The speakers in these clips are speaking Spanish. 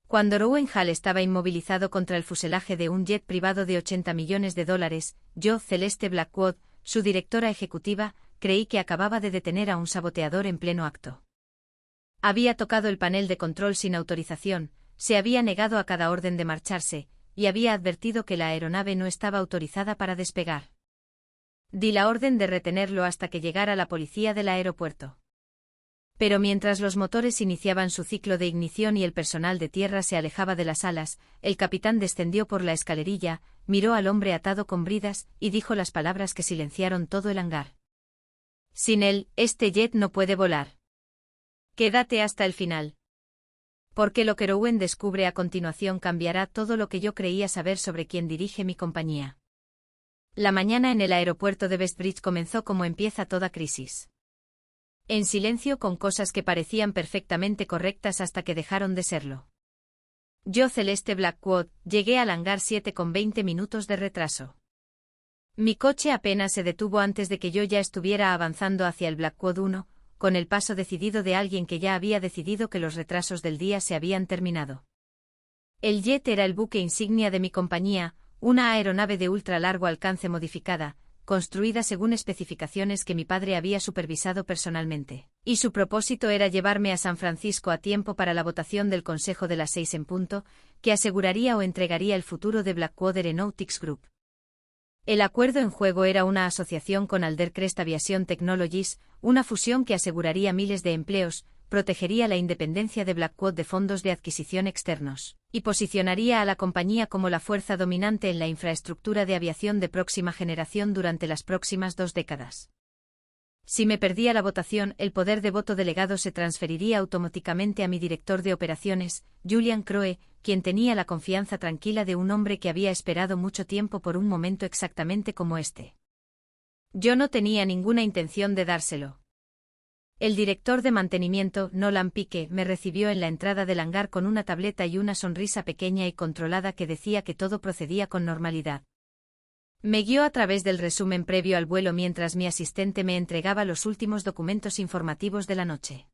Cuando Rowan Hall estaba inmovilizado contra el fuselaje de un jet privado de $80 millones, yo, Celeste Blackwood, su directora ejecutiva, creí que acababa de detener a un saboteador en pleno acto. Había tocado el panel de control sin autorización, se había negado a cada orden de marcharse, y había advertido que la aeronave no estaba autorizada para despegar. Di la orden de retenerlo hasta que llegara la policía del aeropuerto. Pero mientras los motores iniciaban su ciclo de ignición y el personal de tierra se alejaba de las alas, el capitán descendió por la escalerilla, miró al hombre atado con bridas y dijo las palabras que silenciaron todo el hangar. Sin él, este jet no puede volar. Quédate hasta el final. Porque lo que Rowan descubre a continuación cambiará todo lo que yo creía saber sobre quién dirige mi compañía. La mañana en el aeropuerto de Westbridge comenzó como empieza toda crisis. En silencio, con cosas que parecían perfectamente correctas hasta que dejaron de serlo. Yo, Celeste Blackwood, llegué al hangar 7 con 20 minutos de retraso. Mi coche apenas se detuvo antes de que yo ya estuviera avanzando hacia el Blackwood 1, con el paso decidido de alguien que ya había decidido que los retrasos del día se habían terminado. El jet era el buque insignia de mi compañía, una aeronave de ultra largo alcance modificada, construida según especificaciones que mi padre había supervisado personalmente, y su propósito era llevarme a San Francisco a tiempo para la votación del Consejo de las 6 en punto, que aseguraría o entregaría el futuro de Blackwater Aeronautics Group. El acuerdo en juego era una asociación con Aldercrest Aviation Technologies, una fusión que aseguraría miles de empleos, protegería la independencia de Blackwood de fondos de adquisición externos, y posicionaría a la compañía como la fuerza dominante en la infraestructura de aviación de próxima generación durante las próximas 2 décadas. Si me perdía la votación, el poder de voto delegado se transferiría automáticamente a mi director de operaciones, Julian Crowe, quien tenía la confianza tranquila de un hombre que había esperado mucho tiempo por un momento exactamente como este. Yo no tenía ninguna intención de dárselo. El director de mantenimiento, Nolan Pike, me recibió en la entrada del hangar con una tableta y una sonrisa pequeña y controlada que decía que todo procedía con normalidad. Me guió a través del resumen previo al vuelo mientras mi asistente me entregaba los últimos documentos informativos de la noche.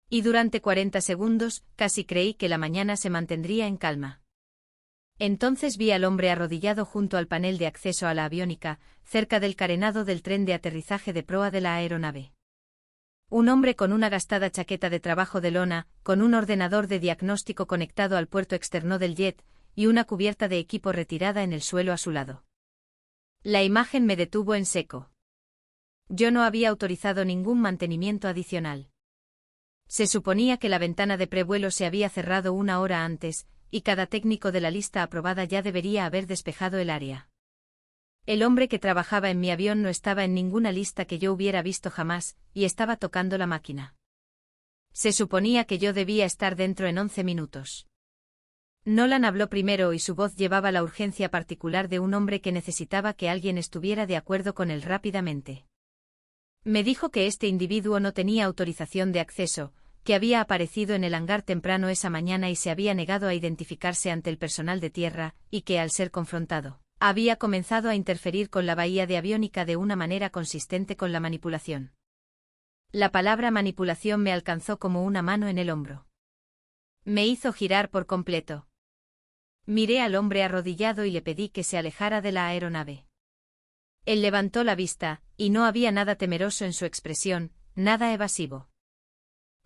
Y durante 40 segundos, casi creí que la mañana se mantendría en calma. Entonces vi al hombre arrodillado junto al panel de acceso a la aviónica, cerca del carenado del tren de aterrizaje de proa de la aeronave. Un hombre con una gastada chaqueta de trabajo de lona, con un ordenador de diagnóstico conectado al puerto externo del jet, y una cubierta de equipo retirada en el suelo a su lado. La imagen me detuvo en seco. Yo no había autorizado ningún mantenimiento adicional. Se suponía que la ventana de prevuelo se había cerrado 1 hora antes, y cada técnico de la lista aprobada ya debería haber despejado el área. El hombre que trabajaba en mi avión no estaba en ninguna lista que yo hubiera visto jamás, y estaba tocando la máquina. Se suponía que yo debía estar dentro en 11 minutos. Nolan habló primero y su voz llevaba la urgencia particular de un hombre que necesitaba que alguien estuviera de acuerdo con él rápidamente. Me dijo que este individuo no tenía autorización de acceso, que había aparecido en el hangar temprano esa mañana y se había negado a identificarse ante el personal de tierra, y que al ser confrontado, había comenzado a interferir con la bahía de aviónica de una manera consistente con la manipulación. La palabra manipulación me alcanzó como una mano en el hombro. Me hizo girar por completo. Miré al hombre arrodillado y le pedí que se alejara de la aeronave. Él levantó la vista, y no había nada temeroso en su expresión, nada evasivo.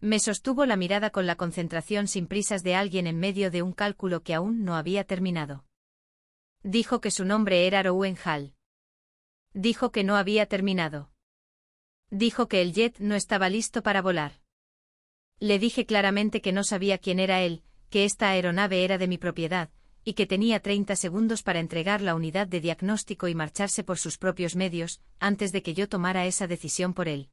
Me sostuvo la mirada con la concentración sin prisas de alguien en medio de un cálculo que aún no había terminado. Dijo que su nombre era Rowan Hall. Dijo que no había terminado. Dijo que el jet no estaba listo para volar. Le dije claramente que no sabía quién era él, que esta aeronave era de mi propiedad, y que tenía 30 segundos para entregar la unidad de diagnóstico y marcharse por sus propios medios, antes de que yo tomara esa decisión por él.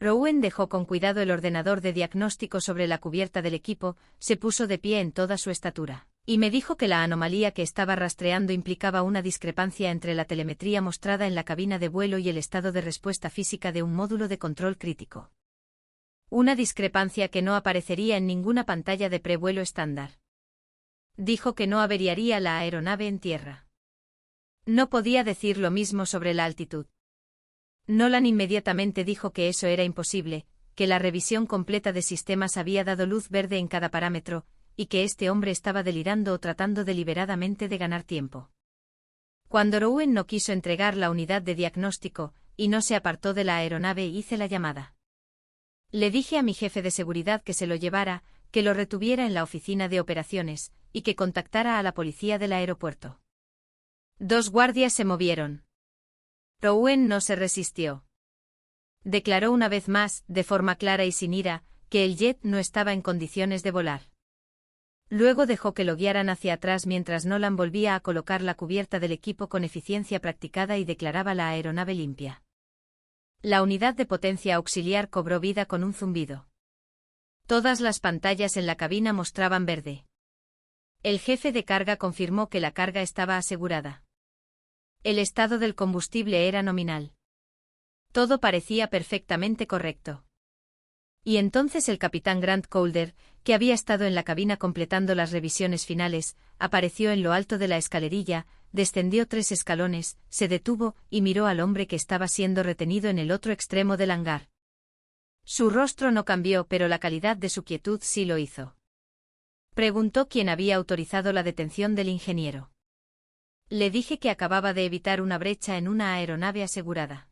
Rowan dejó con cuidado el ordenador de diagnóstico sobre la cubierta del equipo, se puso de pie en toda su estatura, y me dijo que la anomalía que estaba rastreando implicaba una discrepancia entre la telemetría mostrada en la cabina de vuelo y el estado de respuesta física de un módulo de control crítico. Una discrepancia que no aparecería en ninguna pantalla de prevuelo estándar. Dijo que no averiaría la aeronave en tierra. No podía decir lo mismo sobre la altitud. Nolan inmediatamente dijo que eso era imposible, que la revisión completa de sistemas había dado luz verde en cada parámetro, y que este hombre estaba delirando o tratando deliberadamente de ganar tiempo. Cuando Rouen no quiso entregar la unidad de diagnóstico, y no se apartó de la aeronave, hice la llamada. Le dije a mi jefe de seguridad que se lo llevara, que lo retuviera en la oficina de operaciones, y que contactara a la policía del aeropuerto. 2 guardias se movieron. Rouen no se resistió. Declaró una vez más, de forma clara y sin ira, que el jet no estaba en condiciones de volar. Luego dejó que lo guiaran hacia atrás mientras Nolan volvía a colocar la cubierta del equipo con eficiencia practicada y declaraba la aeronave limpia. La unidad de potencia auxiliar cobró vida con un zumbido. Todas las pantallas en la cabina mostraban verde. El jefe de carga confirmó que la carga estaba asegurada. El estado del combustible era nominal. Todo parecía perfectamente correcto. Y entonces el capitán Grant Calder, que había estado en la cabina completando las revisiones finales, apareció en lo alto de la escalerilla, descendió 3 escalones, se detuvo y miró al hombre que estaba siendo retenido en el otro extremo del hangar. Su rostro no cambió, pero la calidad de su quietud sí lo hizo. Preguntó quién había autorizado la detención del ingeniero. Le dije que acababa de evitar una brecha en una aeronave asegurada.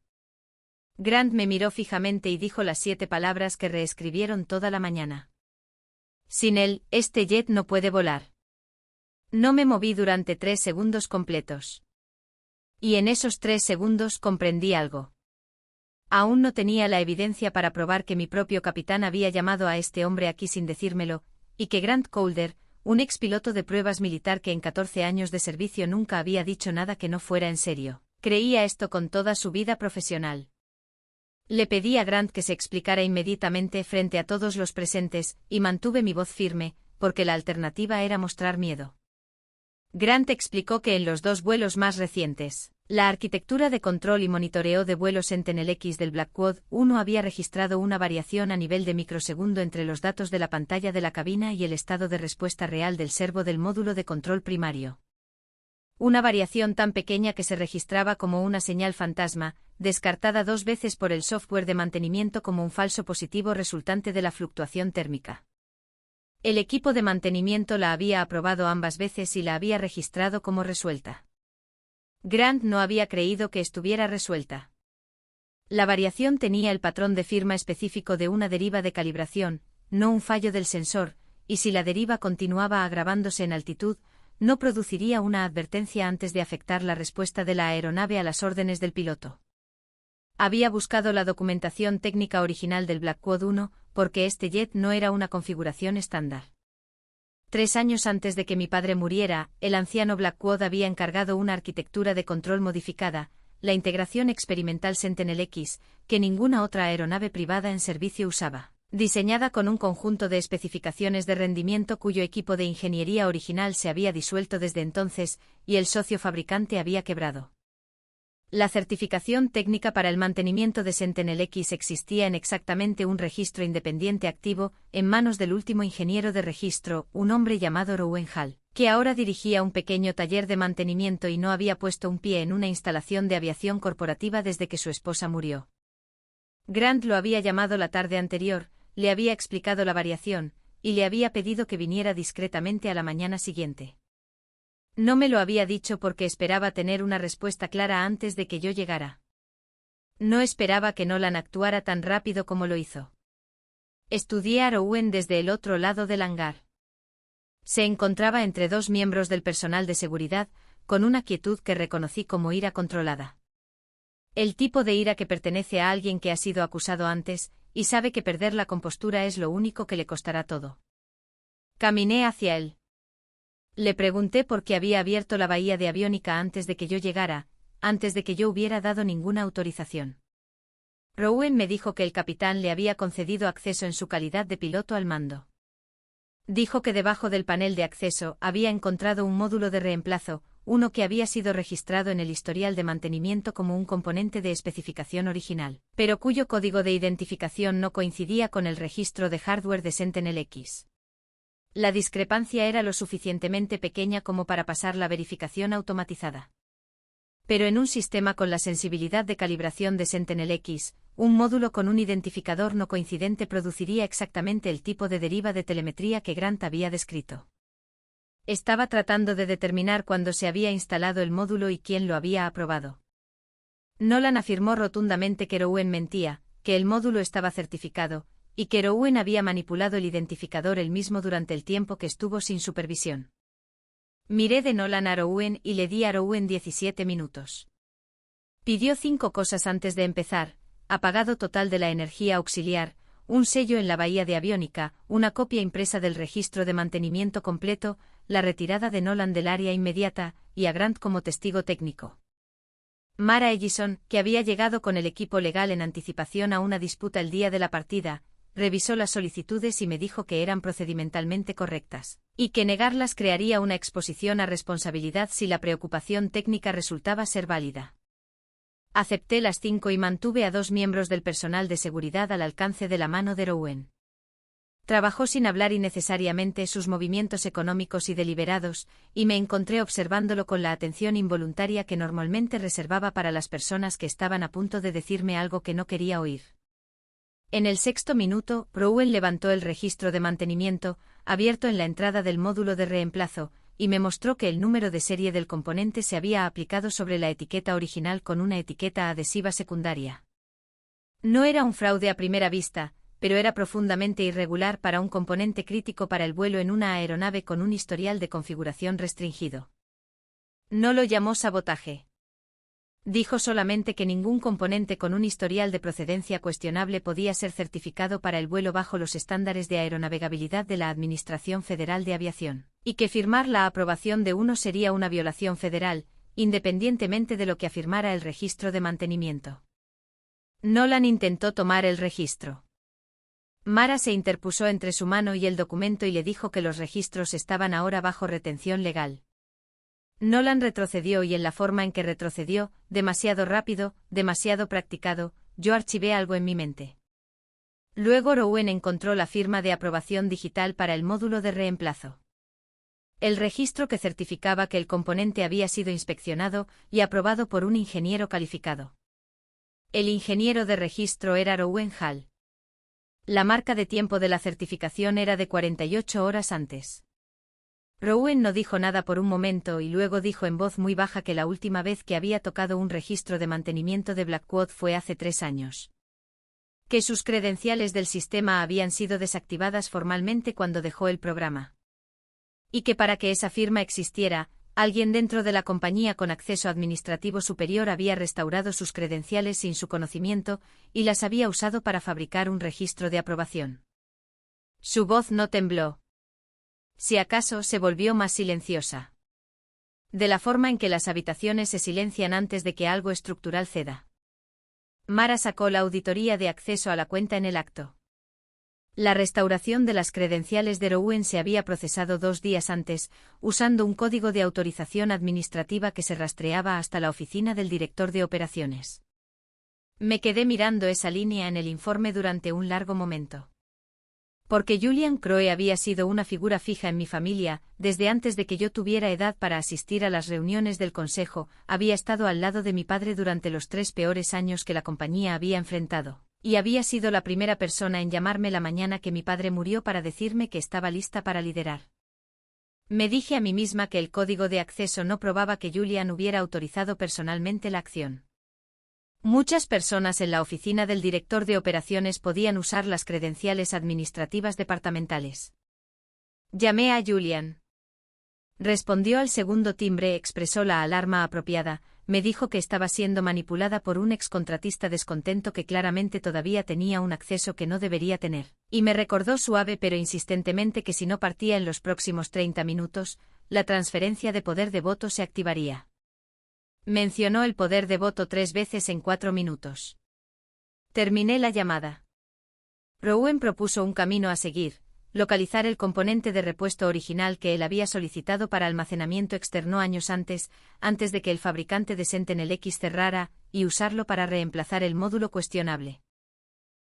Grant me miró fijamente y dijo las 7 palabras que reescribieron toda la mañana. Sin él, este jet no puede volar. No me moví durante 3 segundos completos. Y en esos 3 segundos comprendí algo. Aún no tenía la evidencia para probar que mi propio capitán había llamado a este hombre aquí sin decírmelo, y que Grant Calder, un expiloto de pruebas militar que en 14 años de servicio nunca había dicho nada que no fuera en serio, creía esto con toda su vida profesional. Le pedí a Grant que se explicara inmediatamente frente a todos los presentes, y mantuve mi voz firme, porque la alternativa era mostrar miedo. Grant explicó que en los 2 vuelos más recientes, la arquitectura de control y monitoreo de vuelos Sentinel-X del Blackwood 1 había registrado una variación a nivel de microsegundo entre los datos de la pantalla de la cabina y el estado de respuesta real del servo del módulo de control primario. Una variación tan pequeña que se registraba como una señal fantasma, descartada 2 veces por el software de mantenimiento como un falso positivo resultante de la fluctuación térmica. El equipo de mantenimiento la había aprobado ambas veces y la había registrado como resuelta. Grant no había creído que estuviera resuelta. La variación tenía el patrón de firma específico de una deriva de calibración, no un fallo del sensor, y si la deriva continuaba agravándose en altitud, no produciría una advertencia antes de afectar la respuesta de la aeronave a las órdenes del piloto. Había buscado la documentación técnica original del Blackwood 1, porque este jet no era una configuración estándar. 3 años antes de que mi padre muriera, el anciano Blackwood había encargado una arquitectura de control modificada, la integración experimental Sentinel-X, que ninguna otra aeronave privada en servicio usaba, diseñada con un conjunto de especificaciones de rendimiento cuyo equipo de ingeniería original se había disuelto desde entonces, y el socio fabricante había quebrado. La certificación técnica para el mantenimiento de Sentinel-X existía en exactamente un registro independiente activo, en manos del último ingeniero de registro, un hombre llamado Rouen Hall, que ahora dirigía un pequeño taller de mantenimiento y no había puesto un pie en una instalación de aviación corporativa desde que su esposa murió. Grant lo había llamado la tarde anterior, le había explicado la variación, y le había pedido que viniera discretamente a la mañana siguiente. No me lo había dicho porque esperaba tener una respuesta clara antes de que yo llegara. No esperaba que Nolan actuara tan rápido como lo hizo. Estudié a Rouen desde el otro lado del hangar. Se encontraba entre 2 miembros del personal de seguridad, con una quietud que reconocí como ira controlada. El tipo de ira que pertenece a alguien que ha sido acusado antes, y sabe que perder la compostura es lo único que le costará todo. Caminé hacia él. Le pregunté por qué había abierto la bahía de aviónica antes de que yo llegara, antes de que yo hubiera dado ninguna autorización. Rouen me dijo que el capitán le había concedido acceso en su calidad de piloto al mando. Dijo que debajo del panel de acceso había encontrado un módulo de reemplazo, uno que había sido registrado en el historial de mantenimiento como un componente de especificación original, pero cuyo código de identificación no coincidía con el registro de hardware de Sentinel-X. La discrepancia era lo suficientemente pequeña como para pasar la verificación automatizada. Pero en un sistema con la sensibilidad de calibración de Sentinel-X, un módulo con un identificador no coincidente produciría exactamente el tipo de deriva de telemetría que Grant había descrito. Estaba tratando de determinar cuándo se había instalado el módulo y quién lo había aprobado. Nolan afirmó rotundamente que Rowan mentía, que el módulo estaba certificado, y que Rowan había manipulado el identificador él mismo durante el tiempo que estuvo sin supervisión. Miré de Nolan a Rowan y le di a Rowan 17 minutos. Pidió 5 cosas antes de empezar: apagado total de la energía auxiliar, un sello en la bahía de aviónica, una copia impresa del registro de mantenimiento completo, la retirada de Nolan del área inmediata, y a Grant como testigo técnico. Mara Ellison, que había llegado con el equipo legal en anticipación a una disputa el día de la partida, revisó las solicitudes y me dijo que eran procedimentalmente correctas, y que negarlas crearía una exposición a responsabilidad si la preocupación técnica resultaba ser válida. Acepté las 5 y mantuve a 2 miembros del personal de seguridad al alcance de la mano de Rowan. Trabajó sin hablar innecesariamente sus movimientos económicos y deliberados, y me encontré observándolo con la atención involuntaria que normalmente reservaba para las personas que estaban a punto de decirme algo que no quería oír. En el 6º minuto, Rowan levantó el registro de mantenimiento, abierto en la entrada del módulo de reemplazo, y me mostró que el número de serie del componente se había aplicado sobre la etiqueta original con una etiqueta adhesiva secundaria. No era un fraude a primera vista, pero era profundamente irregular para un componente crítico para el vuelo en una aeronave con un historial de configuración restringido. No lo llamó sabotaje. Dijo solamente que ningún componente con un historial de procedencia cuestionable podía ser certificado para el vuelo bajo los estándares de aeronavegabilidad de la Administración Federal de Aviación, y que firmar la aprobación de uno sería una violación federal, independientemente de lo que afirmara el registro de mantenimiento. Nolan intentó tomar el registro. Mara se interpuso entre su mano y el documento y le dijo que los registros estaban ahora bajo retención legal. Nolan retrocedió y en la forma en que retrocedió, demasiado rápido, demasiado practicado, yo archivé algo en mi mente. Luego Rowan encontró la firma de aprobación digital para el módulo de reemplazo. El registro que certificaba que el componente había sido inspeccionado y aprobado por un ingeniero calificado. El ingeniero de registro era Rowan Hall. La marca de tiempo de la certificación era de 48 horas antes. Rowan no dijo nada por un momento y luego dijo en voz muy baja que la última vez que había tocado un registro de mantenimiento de Blackwood fue hace 3 años. Que sus credenciales del sistema habían sido desactivadas formalmente cuando dejó el programa. Y que para que esa firma existiera, alguien dentro de la compañía con acceso administrativo superior había restaurado sus credenciales sin su conocimiento y las había usado para fabricar un registro de aprobación. Su voz no tembló. Si acaso se volvió más silenciosa. De la forma en que las habitaciones se silencian antes de que algo estructural ceda. Mara sacó la auditoría de acceso a la cuenta en el acto. La restauración de las credenciales de Rowan se había procesado 2 días antes, usando un código de autorización administrativa que se rastreaba hasta la oficina del director de operaciones. Me quedé mirando esa línea en el informe durante un largo momento. Porque Julian Crowe había sido una figura fija en mi familia, desde antes de que yo tuviera edad para asistir a las reuniones del consejo, había estado al lado de mi padre durante los 3 peores años que la compañía había enfrentado, y había sido la primera persona en llamarme la mañana que mi padre murió para decirme que estaba lista para liderar. Me dije a mí misma que el código de acceso no probaba que Julian hubiera autorizado personalmente la acción. Muchas personas en la oficina del director de operaciones podían usar las credenciales administrativas departamentales. Llamé a Julian. Respondió al segundo timbre, expresó la alarma apropiada, me dijo que estaba siendo manipulada por un excontratista descontento que claramente todavía tenía un acceso que no debería tener, y me recordó suave pero insistentemente que si no partía en los próximos 30 minutos, la transferencia de poder de voto se activaría. Mencionó el poder de voto 3 veces en 4 minutos. Terminé la llamada. Rowan propuso un camino a seguir: localizar el componente de repuesto original que él había solicitado para almacenamiento externo años antes de que el fabricante de Sentinel-X cerrara, y usarlo para reemplazar el módulo cuestionable.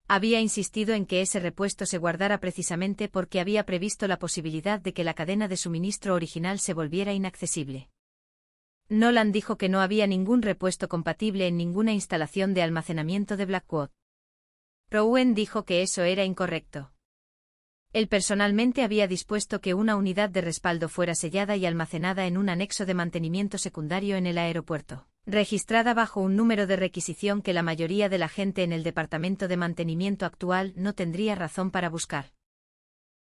Había insistido en que ese repuesto se guardara precisamente porque había previsto la posibilidad de que la cadena de suministro original se volviera inaccesible. Nolan dijo que no había ningún repuesto compatible en ninguna instalación de almacenamiento de Blackwood. Rowan dijo que eso era incorrecto. Él personalmente había dispuesto que una unidad de respaldo fuera sellada y almacenada en un anexo de mantenimiento secundario en el aeropuerto, registrada bajo un número de requisición que la mayoría de la gente en el departamento de mantenimiento actual no tendría razón para buscar.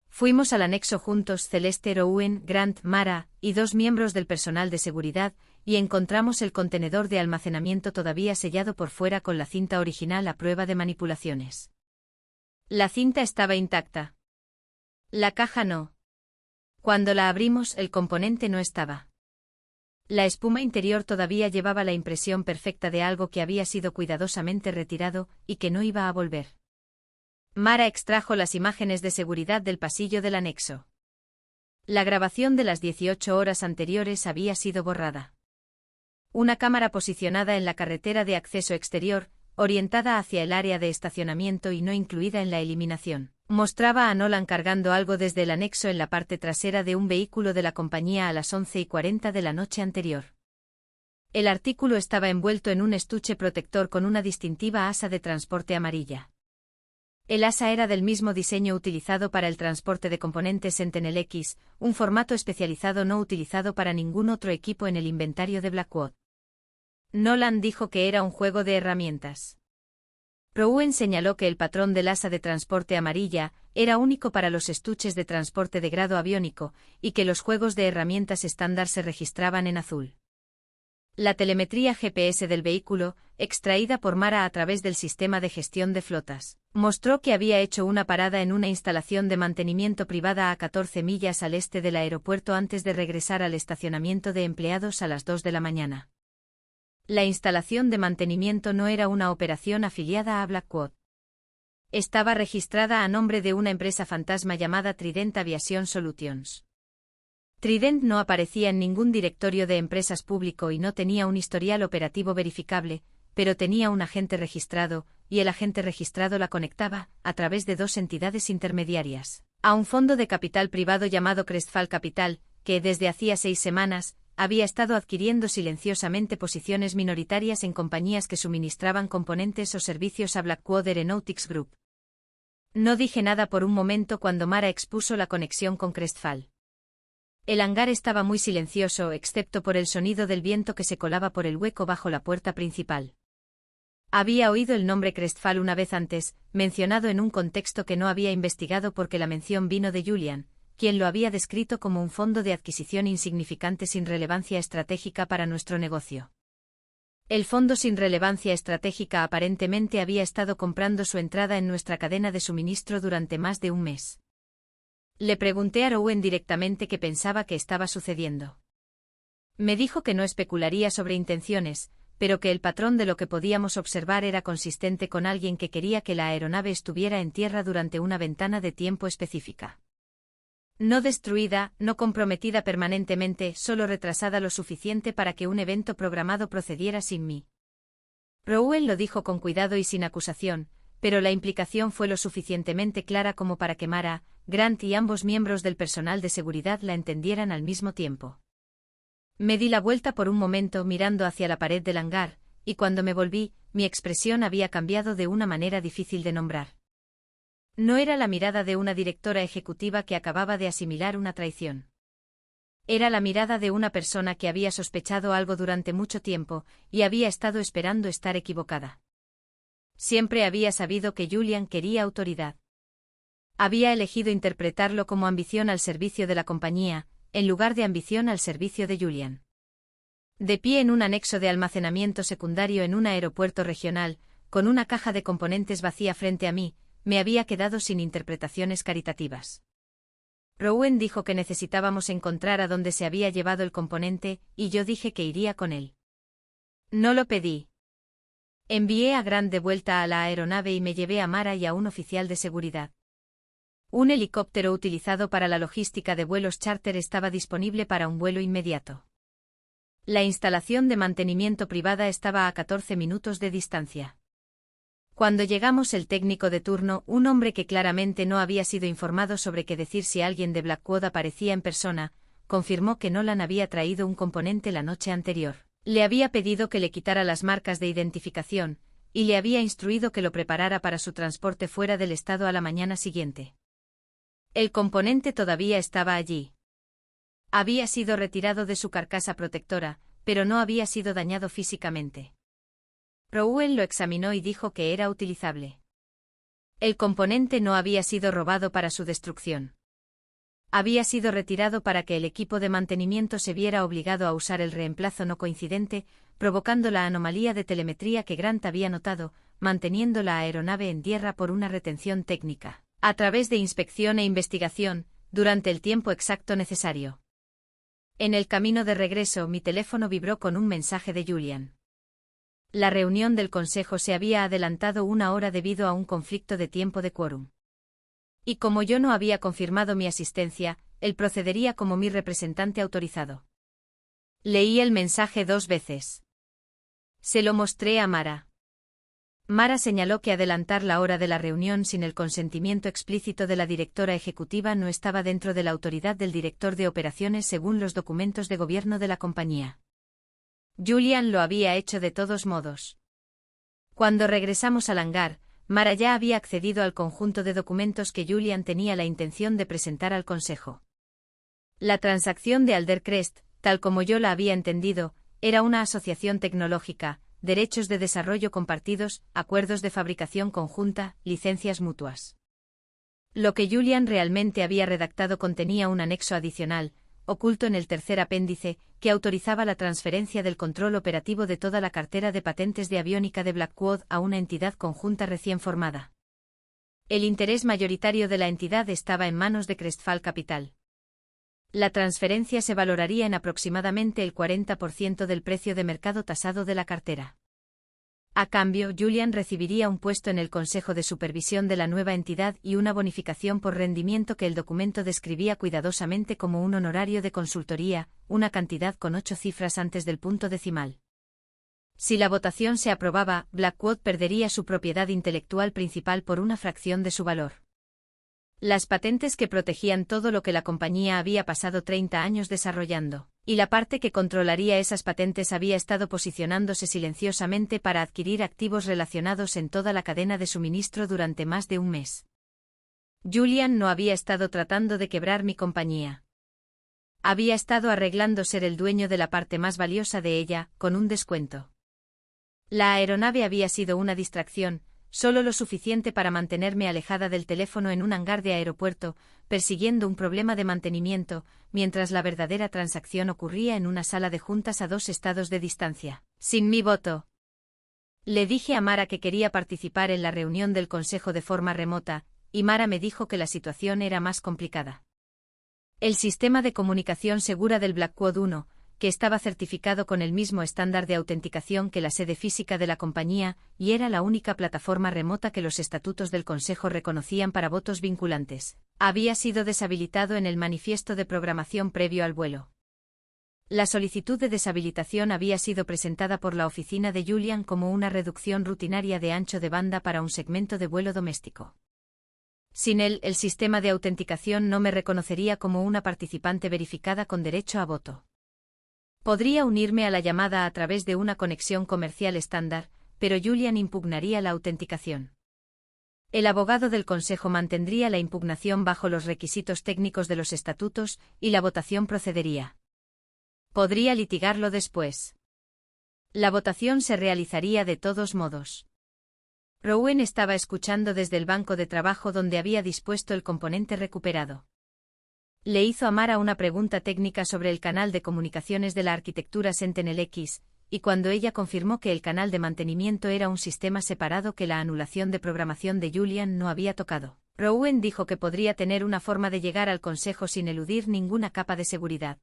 Fuimos al anexo juntos Celeste, Rowan, Grant, Mara, y 2 miembros del personal de seguridad, y encontramos el contenedor de almacenamiento todavía sellado por fuera con la cinta original a prueba de manipulaciones. La cinta estaba intacta. La caja no. Cuando la abrimos, el componente no estaba. La espuma interior todavía llevaba la impresión perfecta de algo que había sido cuidadosamente retirado y que no iba a volver. Mara extrajo las imágenes de seguridad del pasillo del anexo. La grabación de las 18 horas anteriores había sido borrada. Una cámara posicionada en la carretera de acceso exterior, orientada hacia el área de estacionamiento y no incluida en la eliminación, mostraba a Nolan cargando algo desde el anexo en la parte trasera de un vehículo de la compañía a las 11:40 de la noche anterior. El artículo estaba envuelto en un estuche protector con una distintiva asa de transporte amarilla. El asa era del mismo diseño utilizado para el transporte de componentes Sentinel X, un formato especializado no utilizado para ningún otro equipo en el inventario de Blackwood. Nolan dijo que era un juego de herramientas. Rowan señaló que el patrón del asa de transporte amarilla era único para los estuches de transporte de grado aviónico y que los juegos de herramientas estándar se registraban en azul. La telemetría GPS del vehículo, extraída por Mara a través del sistema de gestión de flotas, mostró que había hecho una parada en una instalación de mantenimiento privada a 14 millas al este del aeropuerto antes de regresar al estacionamiento de empleados a las 2 de la mañana. La instalación de mantenimiento no era una operación afiliada a Blackwood. Estaba registrada a nombre de una empresa fantasma llamada Trident Aviation Solutions. Trident no aparecía en ningún directorio de empresas público y no tenía un historial operativo verificable, pero tenía un agente registrado, y el agente registrado la conectaba, a través de 2 entidades intermediarias, a un fondo de capital privado llamado Crestfall Capital, que desde hacía 6 semanas, había estado adquiriendo silenciosamente posiciones minoritarias en compañías que suministraban componentes o servicios a Blackwood Aeronautics Group. No dije nada por un momento cuando Mara expuso la conexión con Crestfall. El hangar estaba muy silencioso excepto por el sonido del viento que se colaba por el hueco bajo la puerta principal. Había oído el nombre Crestfall una vez antes, mencionado en un contexto que no había investigado porque la mención vino de Julian, quien lo había descrito como un fondo de adquisición insignificante sin relevancia estratégica para nuestro negocio. El fondo sin relevancia estratégica aparentemente había estado comprando su entrada en nuestra cadena de suministro durante más de un mes. Le pregunté a Rowan directamente qué pensaba que estaba sucediendo. Me dijo que no especularía sobre intenciones, pero que el patrón de lo que podíamos observar era consistente con alguien que quería que la aeronave estuviera en tierra durante una ventana de tiempo específica. No destruida, no comprometida permanentemente, solo retrasada lo suficiente para que un evento programado procediera sin mí. Rowan lo dijo con cuidado y sin acusación, pero la implicación fue lo suficientemente clara como para que Mara, Grant y ambos miembros del personal de seguridad la entendieran al mismo tiempo. Me di la vuelta por un momento mirando hacia la pared del hangar, y cuando me volví, mi expresión había cambiado de una manera difícil de nombrar. No era la mirada de una directora ejecutiva que acababa de asimilar una traición. Era la mirada de una persona que había sospechado algo durante mucho tiempo, y había estado esperando estar equivocada. Siempre había sabido que Julian quería autoridad. Había elegido interpretarlo como ambición al servicio de la compañía, en lugar de ambición al servicio de Julian. De pie en un anexo de almacenamiento secundario en un aeropuerto regional, con una caja de componentes vacía frente a mí, me había quedado sin interpretaciones caritativas. Rowan dijo que necesitábamos encontrar a dónde se había llevado el componente, y yo dije que iría con él. No lo pedí. Envié a Grant de vuelta a la aeronave y me llevé a Mara y a un oficial de seguridad. Un helicóptero utilizado para la logística de vuelos charter estaba disponible para un vuelo inmediato. La instalación de mantenimiento privada estaba a 14 minutos de distancia. Cuando llegamos el técnico de turno, un hombre que claramente no había sido informado sobre qué decir si alguien de Blackwood aparecía en persona, confirmó que Nolan había traído un componente la noche anterior. Le había pedido que le quitara las marcas de identificación, y le había instruido que lo preparara para su transporte fuera del estado a la mañana siguiente. El componente todavía estaba allí. Había sido retirado de su carcasa protectora, pero no había sido dañado físicamente. Rowan lo examinó y dijo que era utilizable. El componente no había sido robado para su destrucción. Había sido retirado para que el equipo de mantenimiento se viera obligado a usar el reemplazo no coincidente, provocando la anomalía de telemetría que Grant había notado, manteniendo la aeronave en tierra por una retención técnica, a través de inspección e investigación, durante el tiempo exacto necesario. En el camino de regreso, mi teléfono vibró con un mensaje de Julian. La reunión del consejo se había adelantado 1 hora debido a un conflicto de tiempo de quórum. Y como yo no había confirmado mi asistencia, él procedería como mi representante autorizado. Leí el mensaje 2 veces. Se lo mostré a Mara. Mara señaló que adelantar la hora de la reunión sin el consentimiento explícito de la directora ejecutiva no estaba dentro de la autoridad del director de operaciones según los documentos de gobierno de la compañía. Julian lo había hecho de todos modos. Cuando regresamos al hangar, Mara ya había accedido al conjunto de documentos que Julian tenía la intención de presentar al Consejo. La transacción de Aldercrest, tal como yo la había entendido, era una asociación tecnológica, derechos de desarrollo compartidos, acuerdos de fabricación conjunta, licencias mutuas. Lo que Julian realmente había redactado contenía un anexo adicional, oculto en el tercer apéndice, que autorizaba la transferencia del control operativo de toda la cartera de patentes de aviónica de Blackwood a una entidad conjunta recién formada. El interés mayoritario de la entidad estaba en manos de Crestfall Capital. La transferencia se valoraría en aproximadamente el 40% del precio de mercado tasado de la cartera. A cambio, Julian recibiría un puesto en el Consejo de Supervisión de la nueva entidad y una bonificación por rendimiento que el documento describía cuidadosamente como un honorario de consultoría, una cantidad con 8 cifras antes del punto decimal. Si la votación se aprobaba, Blackwood perdería su propiedad intelectual principal por una fracción de su valor. Las patentes que protegían todo lo que la compañía había pasado 30 años desarrollando, y la parte que controlaría esas patentes había estado posicionándose silenciosamente para adquirir activos relacionados en toda la cadena de suministro durante más de un mes. Julian no había estado tratando de quebrar mi compañía. Había estado arreglando ser el dueño de la parte más valiosa de ella, con un descuento. La aeronave había sido una distracción, solo lo suficiente para mantenerme alejada del teléfono en un hangar de aeropuerto, persiguiendo un problema de mantenimiento, mientras la verdadera transacción ocurría en una sala de juntas a 2 estados de distancia, sin mi voto. Le dije a Mara que quería participar en la reunión del consejo de forma remota, y Mara me dijo que la situación era más complicada. El sistema de comunicación segura del Blackwood 1, que estaba certificado con el mismo estándar de autenticación que la sede física de la compañía, y era la única plataforma remota que los estatutos del Consejo reconocían para votos vinculantes, había sido deshabilitado en el manifiesto de programación previo al vuelo. La solicitud de deshabilitación había sido presentada por la oficina de Julian como una reducción rutinaria de ancho de banda para un segmento de vuelo doméstico. Sin él, el sistema de autenticación no me reconocería como una participante verificada con derecho a voto. Podría unirme a la llamada a través de una conexión comercial estándar, pero Julian impugnaría la autenticación. El abogado del Consejo mantendría la impugnación bajo los requisitos técnicos de los estatutos, y la votación procedería. Podría litigarlo después. La votación se realizaría de todos modos. Rowan estaba escuchando desde el banco de trabajo donde había dispuesto el componente recuperado. Le hizo a Mara una pregunta técnica sobre el canal de comunicaciones de la arquitectura Sentinel-X, y cuando ella confirmó que el canal de mantenimiento era un sistema separado que la anulación de programación de Julian no había tocado, Rowan dijo que podría tener una forma de llegar al consejo sin eludir ninguna capa de seguridad.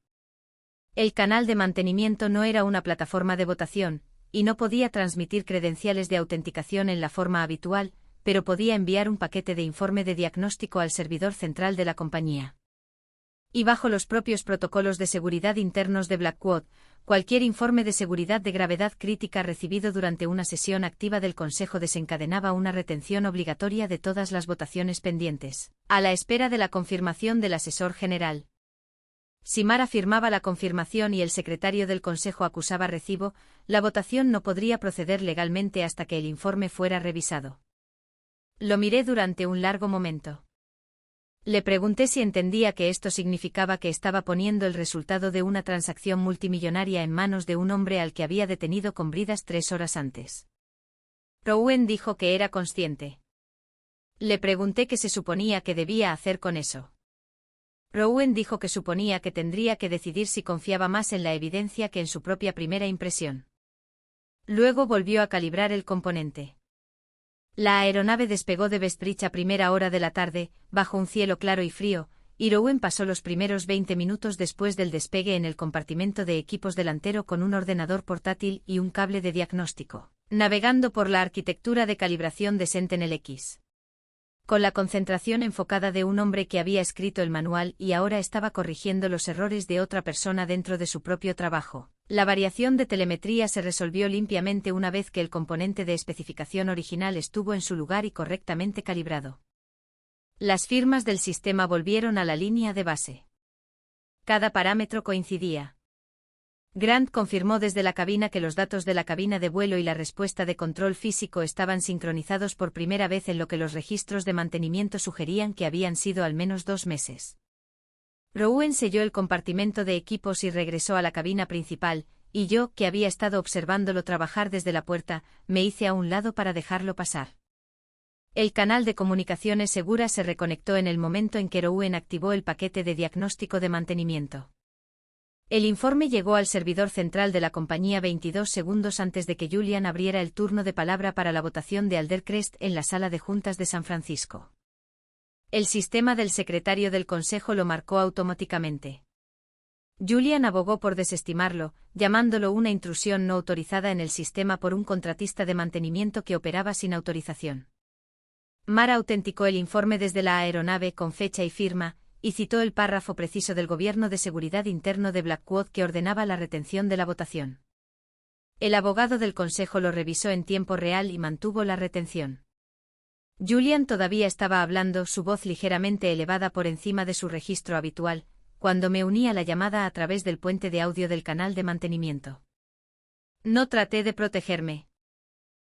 El canal de mantenimiento no era una plataforma de votación, y no podía transmitir credenciales de autenticación en la forma habitual, pero podía enviar un paquete de informe de diagnóstico al servidor central de la compañía. Y bajo los propios protocolos de seguridad internos de Blackwood, cualquier informe de seguridad de gravedad crítica recibido durante una sesión activa del Consejo desencadenaba una retención obligatoria de todas las votaciones pendientes, a la espera de la confirmación del asesor general. Si Mara firmaba la confirmación y el secretario del Consejo acusaba recibo, la votación no podría proceder legalmente hasta que el informe fuera revisado. Lo miré durante un largo momento. Le pregunté si entendía que esto significaba que estaba poniendo el resultado de una transacción multimillonaria en manos de un hombre al que había detenido con bridas 3 horas antes. Rowan dijo que era consciente. Le pregunté qué se suponía que debía hacer con eso. Rowan dijo que suponía que tendría que decidir si confiaba más en la evidencia que en su propia primera impresión. Luego volvió a calibrar el componente. La aeronave despegó de Bestbridge a primera hora de la tarde, bajo un cielo claro y frío, y Rowan pasó los primeros 20 minutos después del despegue en el compartimento de equipos delantero con un ordenador portátil y un cable de diagnóstico, navegando por la arquitectura de calibración de Sentinel-X. Con la concentración enfocada de un hombre que había escrito el manual y ahora estaba corrigiendo los errores de otra persona dentro de su propio trabajo. La variación de telemetría se resolvió limpiamente una vez que el componente de especificación original estuvo en su lugar y correctamente calibrado. Las firmas del sistema volvieron a la línea de base. Cada parámetro coincidía. Grant confirmó desde la cabina que los datos de la cabina de vuelo y la respuesta de control físico estaban sincronizados por primera vez en lo que los registros de mantenimiento sugerían que habían sido al menos 2 meses. Rowan selló el compartimento de equipos y regresó a la cabina principal, y yo, que había estado observándolo trabajar desde la puerta, me hice a un lado para dejarlo pasar. El canal de comunicaciones seguras se reconectó en el momento en que Rowan activó el paquete de diagnóstico de mantenimiento. El informe llegó al servidor central de la compañía 22 segundos antes de que Julian abriera el turno de palabra para la votación de Aldercrest en la sala de juntas de San Francisco. El sistema del secretario del Consejo lo marcó automáticamente. Julian abogó por desestimarlo, llamándolo una intrusión no autorizada en el sistema por un contratista de mantenimiento que operaba sin autorización. Mara autenticó el informe desde la aeronave con fecha y firma, y citó el párrafo preciso del Gobierno de Seguridad Interno de Blackwood que ordenaba la retención de la votación. El abogado del Consejo lo revisó en tiempo real y mantuvo la retención. Julian todavía estaba hablando, su voz ligeramente elevada por encima de su registro habitual, cuando me uní a la llamada a través del puente de audio del canal de mantenimiento. No traté de protegerme.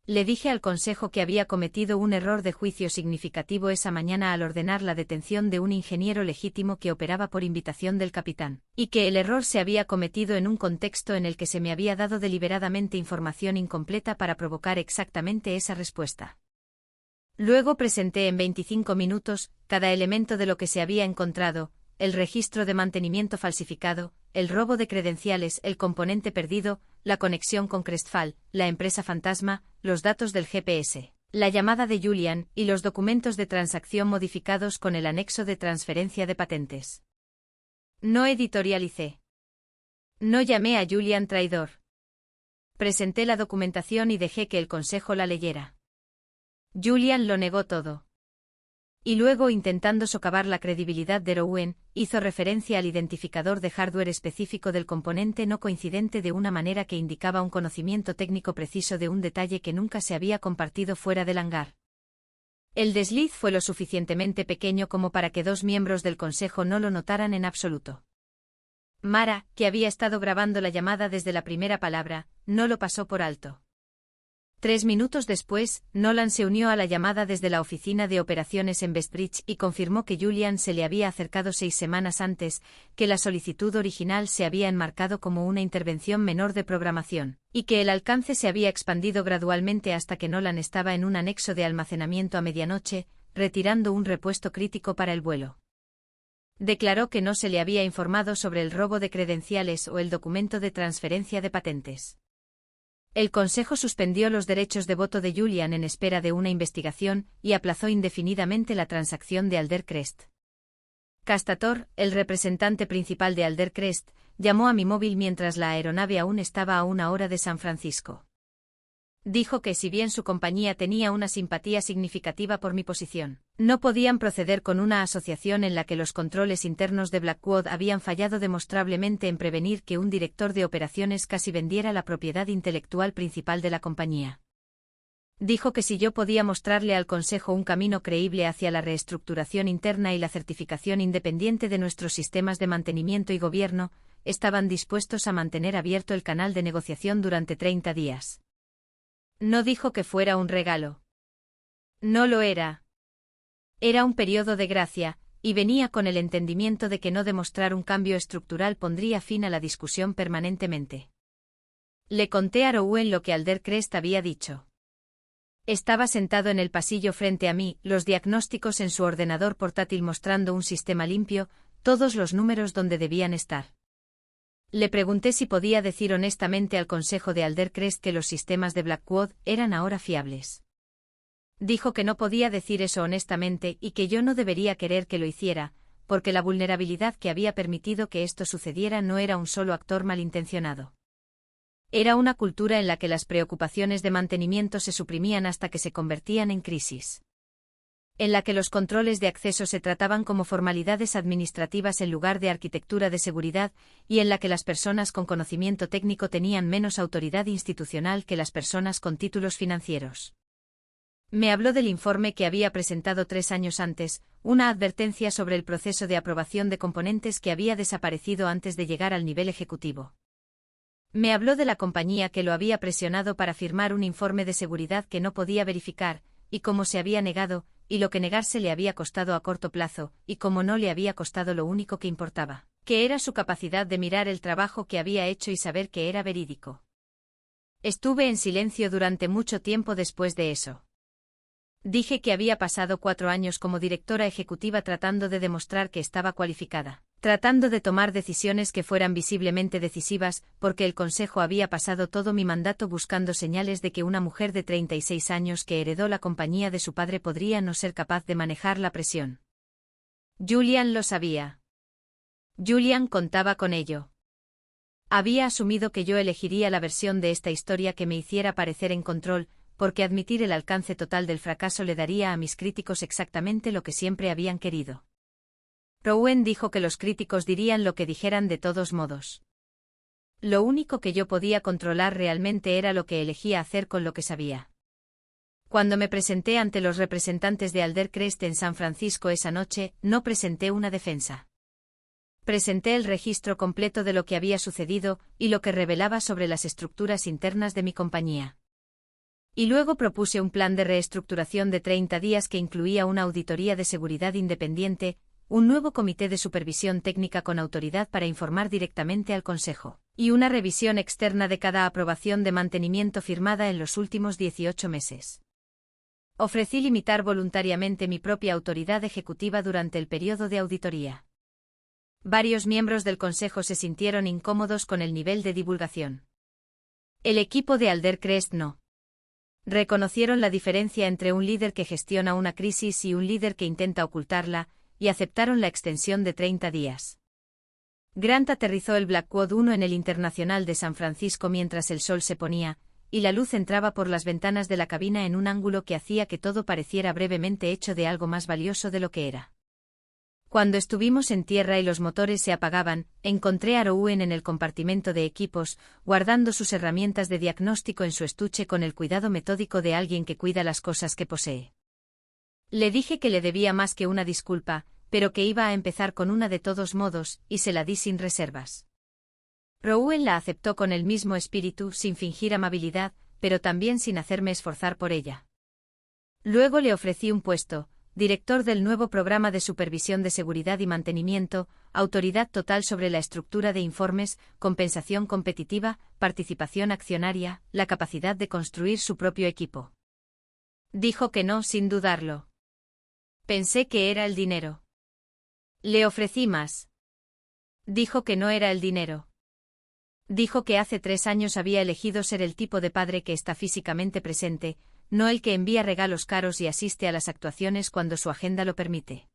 Le dije al Consejo que había cometido un error de juicio significativo esa mañana al ordenar la detención de un ingeniero legítimo que operaba por invitación del capitán, y que el error se había cometido en un contexto en el que se me había dado deliberadamente información incompleta para provocar exactamente esa respuesta. Luego presenté en 25 minutos cada elemento de lo que se había encontrado: el registro de mantenimiento falsificado, el robo de credenciales, el componente perdido, la conexión con Crestfall, la empresa fantasma, los datos del GPS, la llamada de Julian y los documentos de transacción modificados con el anexo de transferencia de patentes. No editorialicé. No llamé a Julian traidor. Presenté la documentación y dejé que el Consejo la leyera. Julian lo negó todo. Y luego, intentando socavar la credibilidad de Rowan, hizo referencia al identificador de hardware específico del componente no coincidente de una manera que indicaba un conocimiento técnico preciso de un detalle que nunca se había compartido fuera del hangar. El desliz fue lo suficientemente pequeño como para que 2 miembros del Consejo no lo notaran en absoluto. Mara, que había estado grabando la llamada desde la primera palabra, no lo pasó por alto. 3 minutos después, Nolan se unió a la llamada desde la oficina de operaciones en Bestbridge y confirmó que Julian se le había acercado 6 semanas antes, que la solicitud original se había enmarcado como una intervención menor de programación, y que el alcance se había expandido gradualmente hasta que Nolan estaba en un anexo de almacenamiento a medianoche, retirando un repuesto crítico para el vuelo. Declaró que no se le había informado sobre el robo de credenciales o el documento de transferencia de patentes. El Consejo suspendió los derechos de voto de Julian en espera de una investigación y aplazó indefinidamente la transacción de Aldercrest. Castator, el representante principal de Aldercrest, llamó a mi móvil mientras la aeronave aún estaba a 1 hora de San Francisco. Dijo que si bien su compañía tenía una simpatía significativa por mi posición, no podían proceder con una asociación en la que los controles internos de Blackwood habían fallado demostrablemente en prevenir que un director de operaciones casi vendiera la propiedad intelectual principal de la compañía. Dijo que si yo podía mostrarle al Consejo un camino creíble hacia la reestructuración interna y la certificación independiente de nuestros sistemas de mantenimiento y gobierno, estaban dispuestos a mantener abierto el canal de negociación durante 30 días. No dijo que fuera un regalo. No lo era. Era un periodo de gracia, y venía con el entendimiento de que no demostrar un cambio estructural pondría fin a la discusión permanentemente. Le conté a Rouen lo que Alder-Crest había dicho. Estaba sentado en el pasillo frente a mí, los diagnósticos en su ordenador portátil mostrando un sistema limpio, todos los números donde debían estar. Le pregunté si podía decir honestamente al consejo de Alder-Crest que los sistemas de Blackwood eran ahora fiables. Dijo que no podía decir eso honestamente y que yo no debería querer que lo hiciera, porque la vulnerabilidad que había permitido que esto sucediera no era un solo actor malintencionado. Era una cultura en la que las preocupaciones de mantenimiento se suprimían hasta que se convertían en crisis. En la que los controles de acceso se trataban como formalidades administrativas en lugar de arquitectura de seguridad, y en la que las personas con conocimiento técnico tenían menos autoridad institucional que las personas con títulos financieros. Me habló del informe que había presentado 3 años antes, una advertencia sobre el proceso de aprobación de componentes que había desaparecido antes de llegar al nivel ejecutivo. Me habló de la compañía que lo había presionado para firmar un informe de seguridad que no podía verificar, y cómo se había negado, y lo que negarse le había costado a corto plazo, y cómo no le había costado lo único que importaba, que era su capacidad de mirar el trabajo que había hecho y saber que era verídico. Estuve en silencio durante mucho tiempo después de eso. Dije que había pasado 4 años como directora ejecutiva tratando de demostrar que estaba cualificada, tratando de tomar decisiones que fueran visiblemente decisivas, porque el Consejo había pasado todo mi mandato buscando señales de que una mujer de 36 años que heredó la compañía de su padre podría no ser capaz de manejar la presión. Julian lo sabía. Julian contaba con ello. Había asumido que yo elegiría la versión de esta historia que me hiciera parecer en control, porque admitir el alcance total del fracaso le daría a mis críticos exactamente lo que siempre habían querido. Rouen dijo que los críticos dirían lo que dijeran de todos modos. Lo único que yo podía controlar realmente era lo que elegía hacer con lo que sabía. Cuando me presenté ante los representantes de Alder-Crest en San Francisco esa noche, no presenté una defensa. Presenté el registro completo de lo que había sucedido y lo que revelaba sobre las estructuras internas de mi compañía. Y luego propuse un plan de reestructuración de 30 días que incluía una auditoría de seguridad independiente, un nuevo comité de supervisión técnica con autoridad para informar directamente al Consejo, y una revisión externa de cada aprobación de mantenimiento firmada en los últimos 18 meses. Ofrecí limitar voluntariamente mi propia autoridad ejecutiva durante el periodo de auditoría. Varios miembros del Consejo se sintieron incómodos con el nivel de divulgación. El equipo de Alder-Crest no. Reconocieron la diferencia entre un líder que gestiona una crisis y un líder que intenta ocultarla, y aceptaron la extensión de 30 días. Grant aterrizó el Blackwood 1 en el Internacional de San Francisco mientras el sol se ponía, y la luz entraba por las ventanas de la cabina en un ángulo que hacía que todo pareciera brevemente hecho de algo más valioso de lo que era. Cuando estuvimos en tierra y los motores se apagaban, encontré a Rouen en el compartimento de equipos, guardando sus herramientas de diagnóstico en su estuche con el cuidado metódico de alguien que cuida las cosas que posee. Le dije que le debía más que una disculpa, pero que iba a empezar con una de todos modos, y se la di sin reservas. Rouen la aceptó con el mismo espíritu, sin fingir amabilidad, pero también sin hacerme esforzar por ella. Luego le ofrecí un puesto, director del nuevo programa de supervisión de seguridad y mantenimiento, autoridad total sobre la estructura de informes, compensación competitiva, participación accionaria, la capacidad de construir su propio equipo. Dijo que no sin dudarlo. Pensé que era el dinero. Le ofrecí más. Dijo que no era el dinero. Dijo que hace 3 años había elegido ser el tipo de padre que está físicamente presente, no el que envía regalos caros y asiste a las actuaciones cuando su agenda lo permite.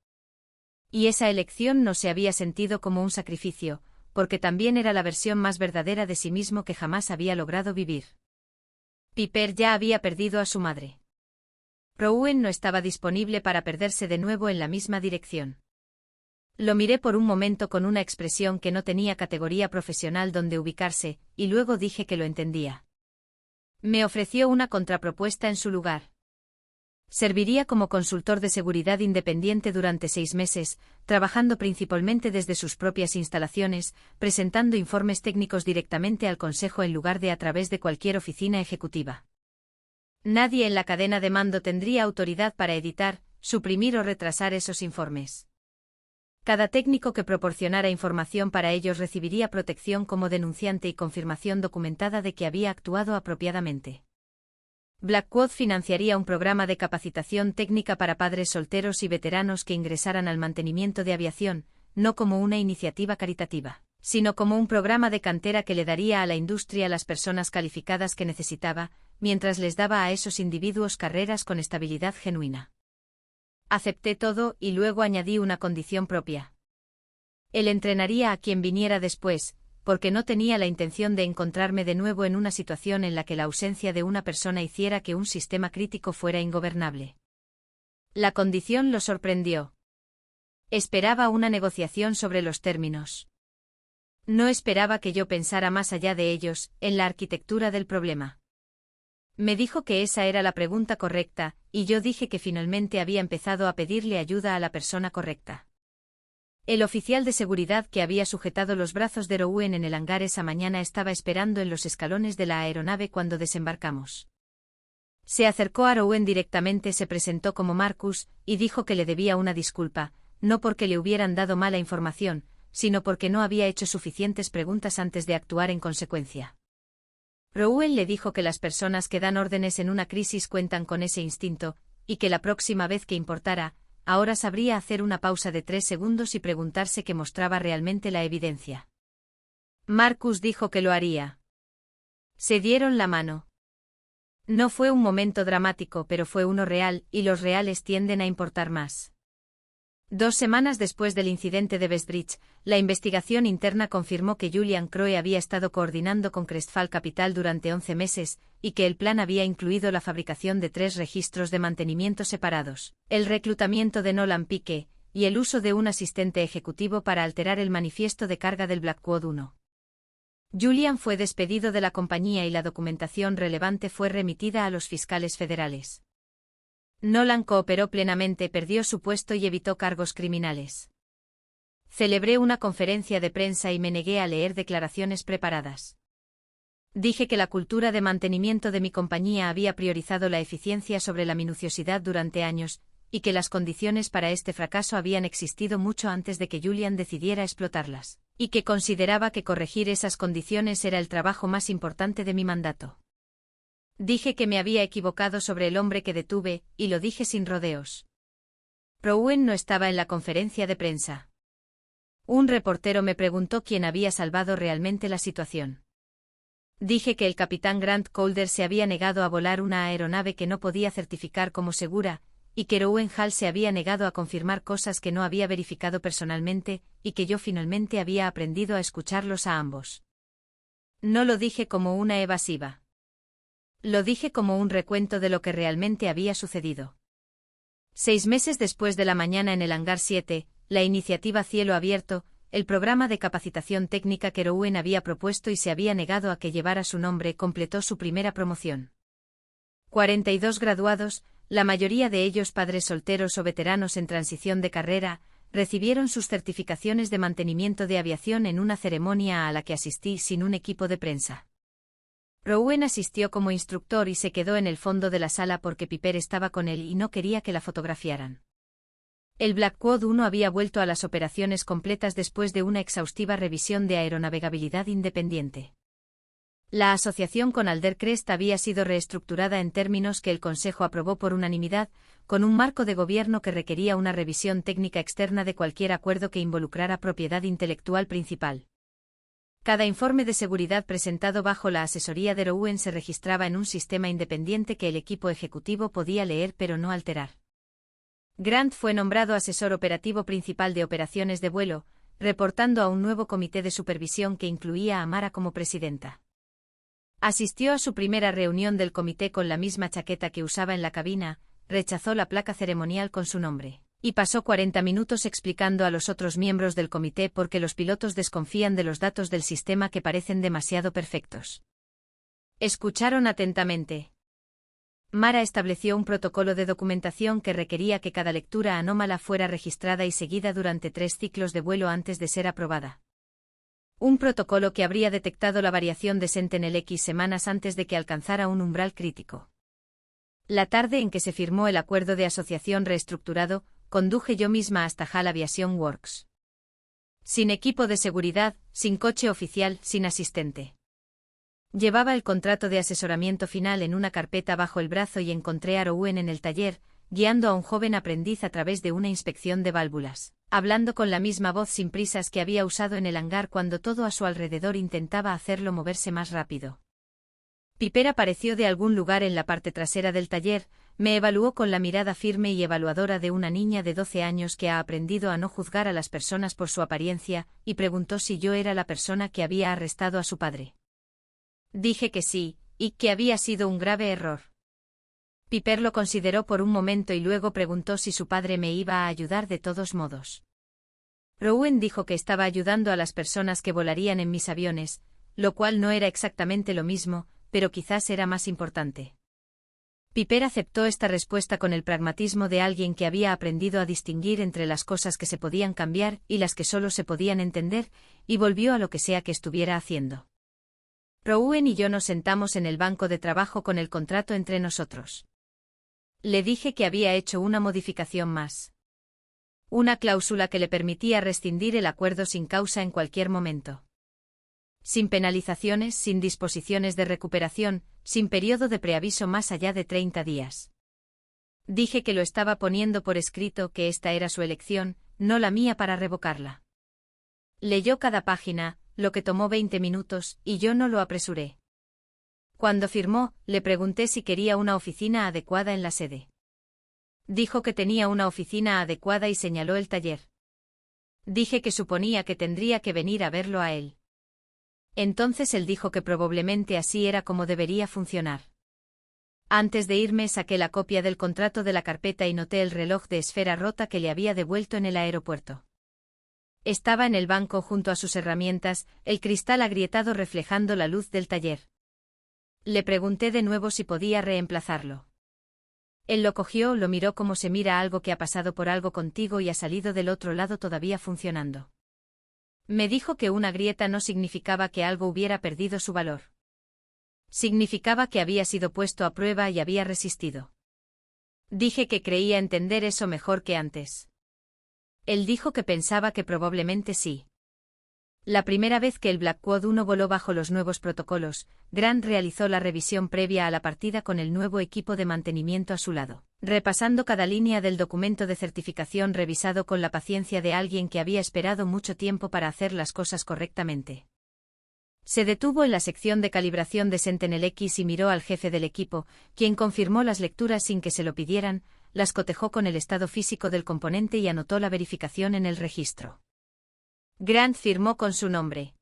Y esa elección no se había sentido como un sacrificio, porque también era la versión más verdadera de sí mismo que jamás había logrado vivir. Piper ya había perdido a su madre. Rouen no estaba disponible para perderse de nuevo en la misma dirección. Lo miré por un momento con una expresión que no tenía categoría profesional donde ubicarse, y luego dije que lo entendía. Me ofreció una contrapropuesta en su lugar. Serviría como consultor de seguridad independiente durante 6 meses, trabajando principalmente desde sus propias instalaciones, presentando informes técnicos directamente al Consejo en lugar de a través de cualquier oficina ejecutiva. Nadie en la cadena de mando tendría autoridad para editar, suprimir o retrasar esos informes. Cada técnico que proporcionara información para ellos recibiría protección como denunciante y confirmación documentada de que había actuado apropiadamente. Blackwood financiaría un programa de capacitación técnica para padres solteros y veteranos que ingresaran al mantenimiento de aviación, no como una iniciativa caritativa, sino como un programa de cantera que le daría a la industria las personas calificadas que necesitaba, mientras les daba a esos individuos carreras con estabilidad genuina. Acepté todo y luego añadí una condición propia. Él entrenaría a quien viniera después, porque no tenía la intención de encontrarme de nuevo en una situación en la que la ausencia de una persona hiciera que un sistema crítico fuera ingobernable. La condición lo sorprendió. Esperaba una negociación sobre los términos. No esperaba que yo pensara más allá de ellos, en la arquitectura del problema. Me dijo que esa era la pregunta correcta, y yo dije que finalmente había empezado a pedirle ayuda a la persona correcta. El oficial de seguridad que había sujetado los brazos de Rowan en el hangar esa mañana estaba esperando en los escalones de la aeronave cuando desembarcamos. Se acercó a Rowan directamente, se presentó como Marcus, y dijo que le debía una disculpa, no porque le hubieran dado mala información, sino porque no había hecho suficientes preguntas antes de actuar en consecuencia. Rowan le dijo que las personas que dan órdenes en una crisis cuentan con ese instinto, y que la próxima vez que importara, ahora sabría hacer una pausa de 3 segundos y preguntarse qué mostraba realmente la evidencia. Marcus dijo que lo haría. Se dieron la mano. No fue un momento dramático, pero fue uno real, y los reales tienden a importar más. 2 semanas después del incidente de Westbridge, la investigación interna confirmó que Julian Crowe había estado coordinando con Crestfall Capital durante 11 meses, y que el plan había incluido la fabricación de 3 registros de mantenimiento separados, el reclutamiento de Nolan Pike, y el uso de un asistente ejecutivo para alterar el manifiesto de carga del Blackwood 1. Julian fue despedido de la compañía y la documentación relevante fue remitida a los fiscales federales. Nolan cooperó plenamente, perdió su puesto y evitó cargos criminales. Celebré una conferencia de prensa y me negué a leer declaraciones preparadas. Dije que la cultura de mantenimiento de mi compañía había priorizado la eficiencia sobre la minuciosidad durante años, y que las condiciones para este fracaso habían existido mucho antes de que Julian decidiera explotarlas, y que consideraba que corregir esas condiciones era el trabajo más importante de mi mandato. Dije que me había equivocado sobre el hombre que detuve, y lo dije sin rodeos. Rowan no estaba en la conferencia de prensa. Un reportero me preguntó quién había salvado realmente la situación. Dije que el capitán Grant Calder se había negado a volar una aeronave que no podía certificar como segura, y que Rowan Hall se había negado a confirmar cosas que no había verificado personalmente, y que yo finalmente había aprendido a escucharlos a ambos. No lo dije como una evasiva. Lo dije como un recuento de lo que realmente había sucedido. 6 meses después de la mañana en el hangar 7, la iniciativa Cielo Abierto, el programa de capacitación técnica que Rowan había propuesto y se había negado a que llevara su nombre, completó su primera promoción. 42 graduados, la mayoría de ellos padres solteros o veteranos en transición de carrera, recibieron sus certificaciones de mantenimiento de aviación en una ceremonia a la que asistí sin un equipo de prensa. Rowan asistió como instructor y se quedó en el fondo de la sala porque Piper estaba con él y no quería que la fotografiaran. El Blackwood 1 había vuelto a las operaciones completas después de una exhaustiva revisión de aeronavegabilidad independiente. La asociación con Aldercrest había sido reestructurada en términos que el Consejo aprobó por unanimidad, con un marco de gobierno que requería una revisión técnica externa de cualquier acuerdo que involucrara propiedad intelectual principal. Cada informe de seguridad presentado bajo la asesoría de Rowan se registraba en un sistema independiente que el equipo ejecutivo podía leer pero no alterar. Grant fue nombrado asesor operativo principal de operaciones de vuelo, reportando a un nuevo comité de supervisión que incluía a Mara como presidenta. Asistió a su primera reunión del comité con la misma chaqueta que usaba en la cabina, rechazó la placa ceremonial con su nombre, y pasó 40 minutos explicando a los otros miembros del comité por qué los pilotos desconfían de los datos del sistema que parecen demasiado perfectos. Escucharon atentamente. Mara estableció un protocolo de documentación que requería que cada lectura anómala fuera registrada y seguida durante 3 ciclos de vuelo antes de ser aprobada. Un protocolo que habría detectado la variación de Sentinel-X semanas antes de que alcanzara un umbral crítico. La tarde en que se firmó el acuerdo de asociación reestructurado, conduje yo misma hasta HAL Aviation Works. Sin equipo de seguridad, sin coche oficial, sin asistente. Llevaba el contrato de asesoramiento final en una carpeta bajo el brazo y encontré a Rowan en el taller, guiando a un joven aprendiz a través de una inspección de válvulas, hablando con la misma voz sin prisas que había usado en el hangar cuando todo a su alrededor intentaba hacerlo moverse más rápido. Piper apareció de algún lugar en la parte trasera del taller, me evaluó con la mirada firme y evaluadora de una niña de 12 años que ha aprendido a no juzgar a las personas por su apariencia, y preguntó si yo era la persona que había arrestado a su padre. Dije que sí, y que había sido un grave error. Piper lo consideró por un momento y luego preguntó si su padre me iba a ayudar de todos modos. Rowan dijo que estaba ayudando a las personas que volarían en mis aviones, lo cual no era exactamente lo mismo, pero quizás era más importante. Piper aceptó esta respuesta con el pragmatismo de alguien que había aprendido a distinguir entre las cosas que se podían cambiar y las que solo se podían entender, y volvió a lo que sea que estuviera haciendo. Rowan y yo nos sentamos en el banco de trabajo con el contrato entre nosotros. Le dije que había hecho una modificación más. Una cláusula que le permitía rescindir el acuerdo sin causa en cualquier momento. Sin penalizaciones, sin disposiciones de recuperación, sin periodo de preaviso más allá de 30 días. Dije que lo estaba poniendo por escrito, que esta era su elección, no la mía para revocarla. Leyó cada página, lo que tomó 20 minutos, y yo no lo apresuré. Cuando firmó, le pregunté si quería una oficina adecuada en la sede. Dijo que tenía una oficina adecuada y señaló el taller. Dije que suponía que tendría que venir a verlo a él. Entonces él dijo que probablemente así era como debería funcionar. Antes de irme saqué la copia del contrato de la carpeta y noté el reloj de esfera rota que le había devuelto en el aeropuerto. Estaba en el banco junto a sus herramientas, el cristal agrietado reflejando la luz del taller. Le pregunté de nuevo si podía reemplazarlo. Él lo cogió, lo miró como se mira algo que ha pasado por algo contigo y ha salido del otro lado todavía funcionando. Me dijo que una grieta no significaba que algo hubiera perdido su valor. Significaba que había sido puesto a prueba y había resistido. Dije que creía entender eso mejor que antes. Él dijo que pensaba que probablemente sí. La primera vez que el Blackwood 1 voló bajo los nuevos protocolos, Grant realizó la revisión previa a la partida con el nuevo equipo de mantenimiento a su lado, repasando cada línea del documento de certificación revisado con la paciencia de alguien que había esperado mucho tiempo para hacer las cosas correctamente. Se detuvo en la sección de calibración de Sentinel-X y miró al jefe del equipo, quien confirmó las lecturas sin que se lo pidieran, las cotejó con el estado físico del componente y anotó la verificación en el registro. Grant firmó con su nombre.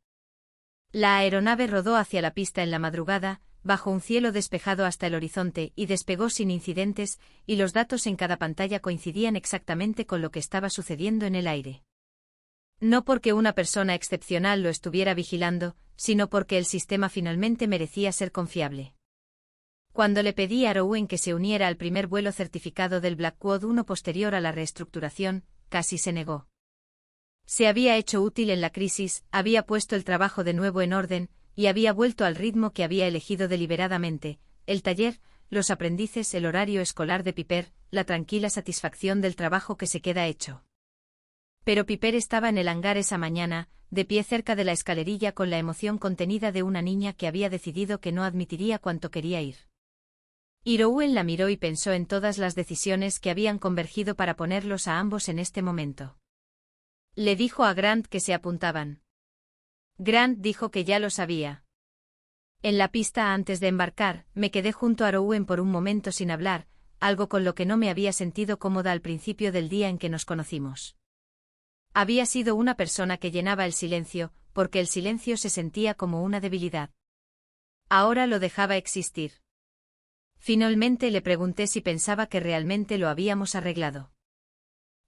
La aeronave rodó hacia la pista en la madrugada, bajo un cielo despejado hasta el horizonte, y despegó sin incidentes, y los datos en cada pantalla coincidían exactamente con lo que estaba sucediendo en el aire. No porque una persona excepcional lo estuviera vigilando, sino porque el sistema finalmente merecía ser confiable. Cuando le pedí a Rowan que se uniera al primer vuelo certificado del Blackwood 1 posterior a la reestructuración, casi se negó. Se había hecho útil en la crisis, había puesto el trabajo de nuevo en orden, y había vuelto al ritmo que había elegido deliberadamente, el taller, los aprendices, el horario escolar de Piper, la tranquila satisfacción del trabajo que se queda hecho. Pero Piper estaba en el hangar esa mañana, de pie cerca de la escalerilla con la emoción contenida de una niña que había decidido que no admitiría cuánto quería ir. Y Rowan la miró y pensó en todas las decisiones que habían convergido para ponerlos a ambos en este momento. Le dijo a Grant que se apuntaban. Grant dijo que ya lo sabía. En la pista antes de embarcar, me quedé junto a Rowan por un momento sin hablar, algo con lo que no me había sentido cómoda al principio del día en que nos conocimos. Había sido una persona que llenaba el silencio, porque el silencio se sentía como una debilidad. Ahora lo dejaba existir. Finalmente le pregunté si pensaba que realmente lo habíamos arreglado.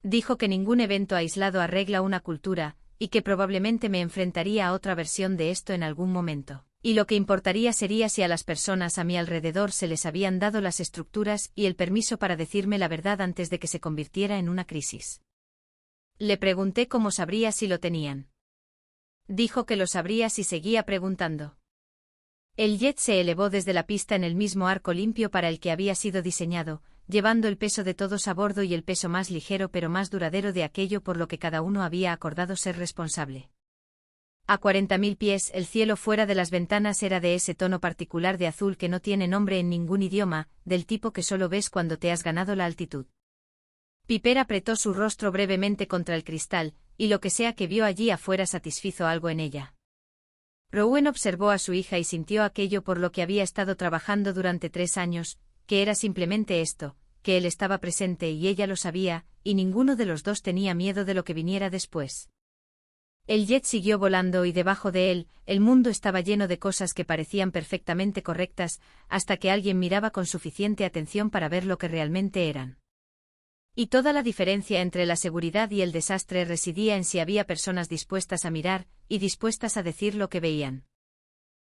Dijo que ningún evento aislado arregla una cultura, y que probablemente me enfrentaría a otra versión de esto en algún momento, Y lo que importaría sería si a las personas a mi alrededor se les habían dado las estructuras y el permiso para decirme la verdad antes de que se convirtiera en una crisis. Le pregunté cómo sabría si lo tenían. Dijo que lo sabría si seguía preguntando. El jet se elevó desde la pista en el mismo arco limpio para el que había sido diseñado, llevando el peso de todos a bordo y el peso más ligero pero más duradero de aquello por lo que cada uno había acordado ser responsable. A 40.000 pies, el cielo fuera de las ventanas era de ese tono particular de azul que no tiene nombre en ningún idioma, del tipo que solo ves cuando te has ganado la altitud. Piper apretó su rostro brevemente contra el cristal, y lo que sea que vio allí afuera satisfizo algo en ella. Rowan observó a su hija y sintió aquello por lo que había estado trabajando durante 3 años, que era simplemente esto, que él estaba presente y ella lo sabía, y ninguno de los dos tenía miedo de lo que viniera después. El jet siguió volando y debajo de él, el mundo estaba lleno de cosas que parecían perfectamente correctas, hasta que alguien miraba con suficiente atención para ver lo que realmente eran. Y toda la diferencia entre la seguridad y el desastre residía en si había personas dispuestas a mirar, y dispuestas a decir lo que veían.